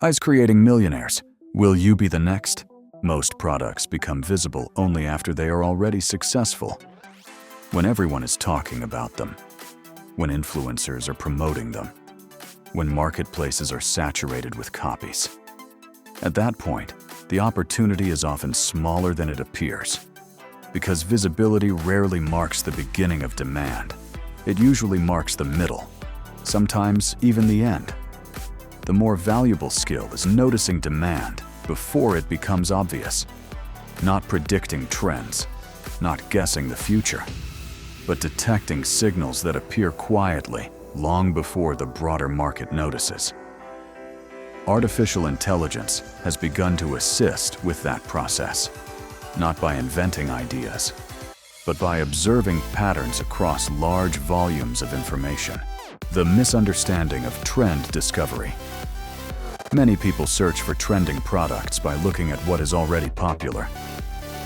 AI's creating millionaires. Will you be the next? Most products become visible only after they are already successful. When everyone is talking about them. When influencers are promoting them. When marketplaces are saturated with copies. At that point, the opportunity is often smaller than it appears. Because visibility rarely marks the beginning of demand. It usually marks the middle, sometimes even the end. The more valuable skill is noticing demand before it becomes obvious. Not predicting trends, not guessing the future, but detecting signals that appear quietly long before the broader market notices. Artificial intelligence has begun to assist with that process, not by inventing ideas, but by observing patterns across large volumes of information. The misunderstanding of trend discovery. Many people search for trending products by looking at what is already popular.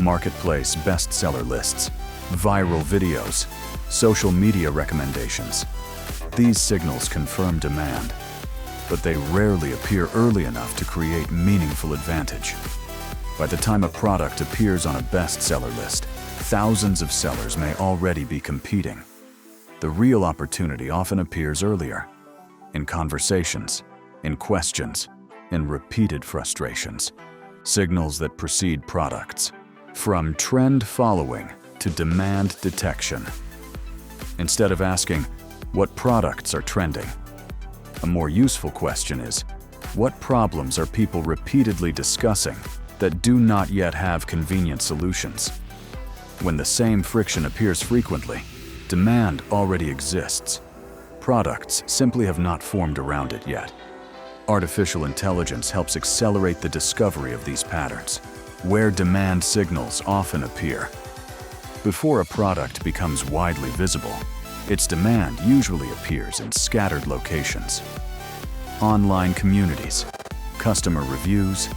Marketplace bestseller lists, viral videos, social media recommendations. These signals confirm demand, but they rarely appear early enough to create meaningful advantage. By the time a product appears on a bestseller list, thousands of sellers may already be competing. The real opportunity often appears earlier, in conversations, in questions, in repeated frustrations, signals that precede products, from trend following to demand detection. Instead of asking, what products are trending? A more useful question is, what problems are people repeatedly discussing that do not yet have convenient solutions? When the same friction appears frequently, demand already exists. Products simply have not formed around it yet. Artificial intelligence helps accelerate the discovery of these patterns, where demand signals often appear. Before a product becomes widely visible, its demand usually appears in scattered locations. Online communities, customer reviews,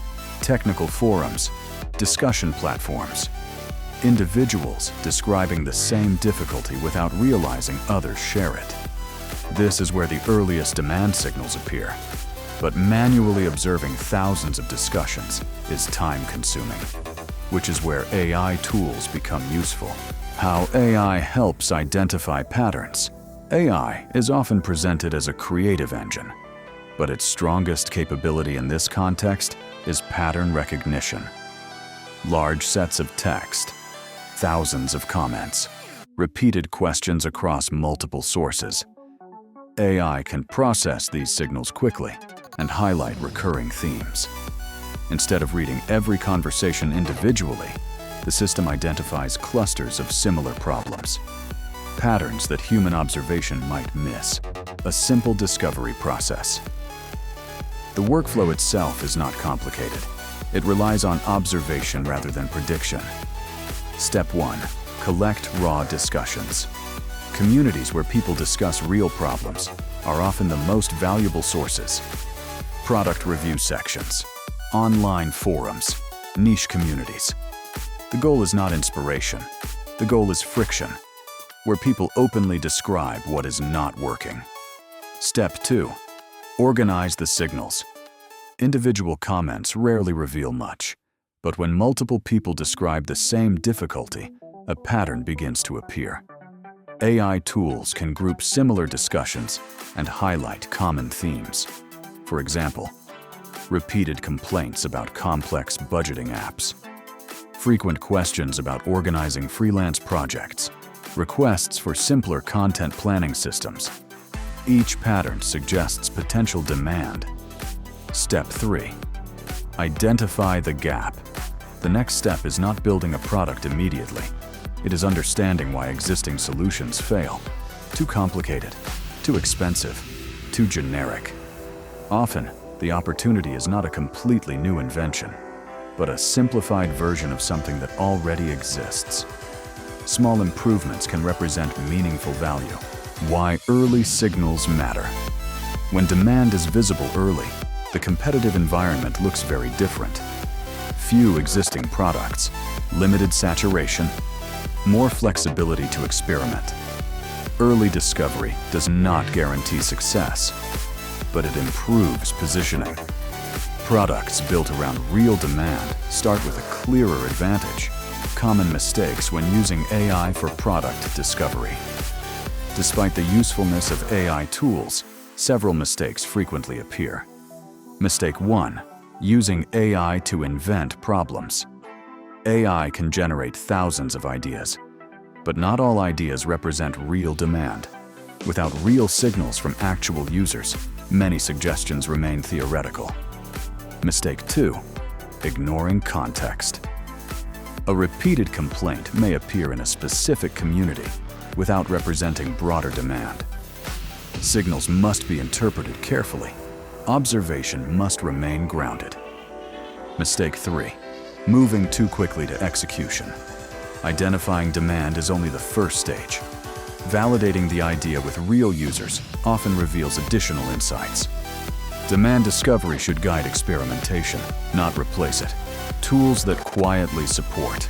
technical forums, discussion platforms. Individuals describing the same difficulty without realizing others share it. This is where the earliest demand signals appear. But manually observing thousands of discussions is time-consuming, which is where AI tools become useful. How AI helps identify patterns. AI is often presented as a creative engine, but its strongest capability in this context is pattern recognition. Large sets of text, thousands of comments, repeated questions across multiple sources. AI can process these signals quickly and highlight recurring themes. Instead of reading every conversation individually, the system identifies clusters of similar problems, patterns that human observation might miss. A simple discovery process. The workflow itself is not complicated. It relies on observation rather than prediction. Step 1. Collect raw discussions. Communities where people discuss real problems are often the most valuable sources. Product review sections, online forums, niche communities. The goal is not inspiration. The goal is friction, where people openly describe what is not working. Step 2. Organize the signals. Individual comments rarely reveal much, but when multiple people describe the same difficulty, a pattern begins to appear. AI tools can group similar discussions and highlight common themes. For example, repeated complaints about complex budgeting apps, frequent questions about organizing freelance projects, requests for simpler content planning systems. Each pattern suggests potential demand. Step 3. Identify the gap. The next step is not building a product immediately. It is understanding why existing solutions fail. Too complicated, too expensive, too generic. Often, the opportunity is not a completely new invention, but a simplified version of something that already exists. Small improvements can represent meaningful value. Why early signals matter. When demand is visible early, the competitive environment looks very different. Few existing products, limited saturation, more flexibility to experiment. Early discovery does not guarantee success, but it improves positioning. Products built around real demand start with a clearer advantage. Common mistakes when using AI for product discovery. Despite the usefulness of AI tools, several mistakes frequently appear. Mistake 1. Using AI to invent problems. AI can generate thousands of ideas, but not all ideas represent real demand. Without real signals from actual users, many suggestions remain theoretical. Mistake 2. Ignoring context. A repeated complaint may appear in a specific community without representing broader demand. Signals must be interpreted carefully. Observation must remain grounded. Mistake 3. Moving too quickly to execution. Identifying demand is only the first stage. Validating the idea with real users often reveals additional insights. Demand discovery should guide experimentation, not replace it. Tools that quietly support.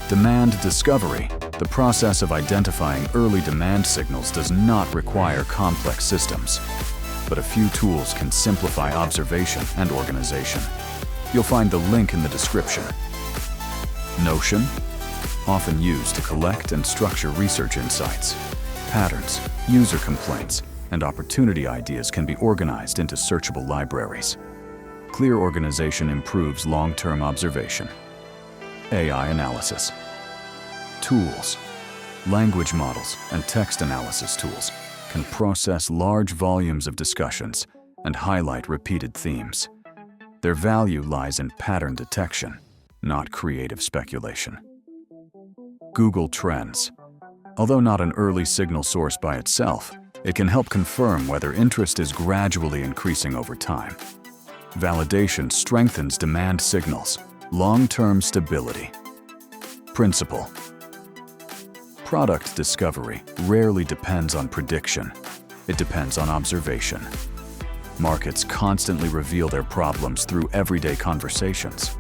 Demand discovery, the process of identifying early demand signals, does not require complex systems, but a few tools can simplify observation and organization. You'll find the link in the description. Notion, often used to collect and structure research insights. Patterns, user complaints, and opportunity ideas can be organized into searchable libraries. Clear organization improves long-term observation. AI analysis. Tools. Language models and text analysis tools can process large volumes of discussions and highlight repeated themes. Their value lies in pattern detection, not creative speculation. Google Trends. Although not an early signal source by itself, it can help confirm whether interest is gradually increasing over time. Validation strengthens demand signals. Long-term stability. Principle. Product discovery rarely depends on prediction. It depends on observation. Markets constantly reveal their problems through everyday conversations.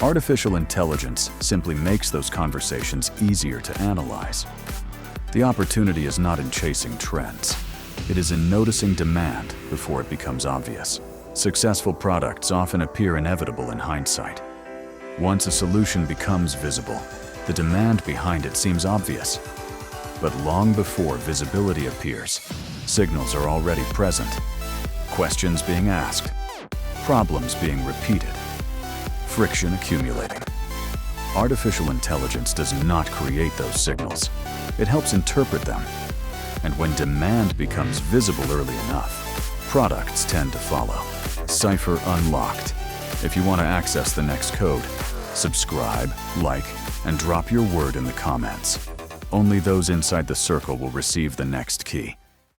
Artificial intelligence simply makes those conversations easier to analyze. The opportunity is not in chasing trends. It is in noticing demand before it becomes obvious. Successful products often appear inevitable in hindsight. Once a solution becomes visible, the demand behind it seems obvious. But long before visibility appears, signals are already present. Questions being asked, problems being repeated, friction accumulating. Artificial intelligence does not create those signals. It helps interpret them. And when demand becomes visible early enough, products tend to follow. Cipher unlocked. If you want to access the next code, subscribe, like, and drop your word in the comments. Only those inside the circle will receive the next key.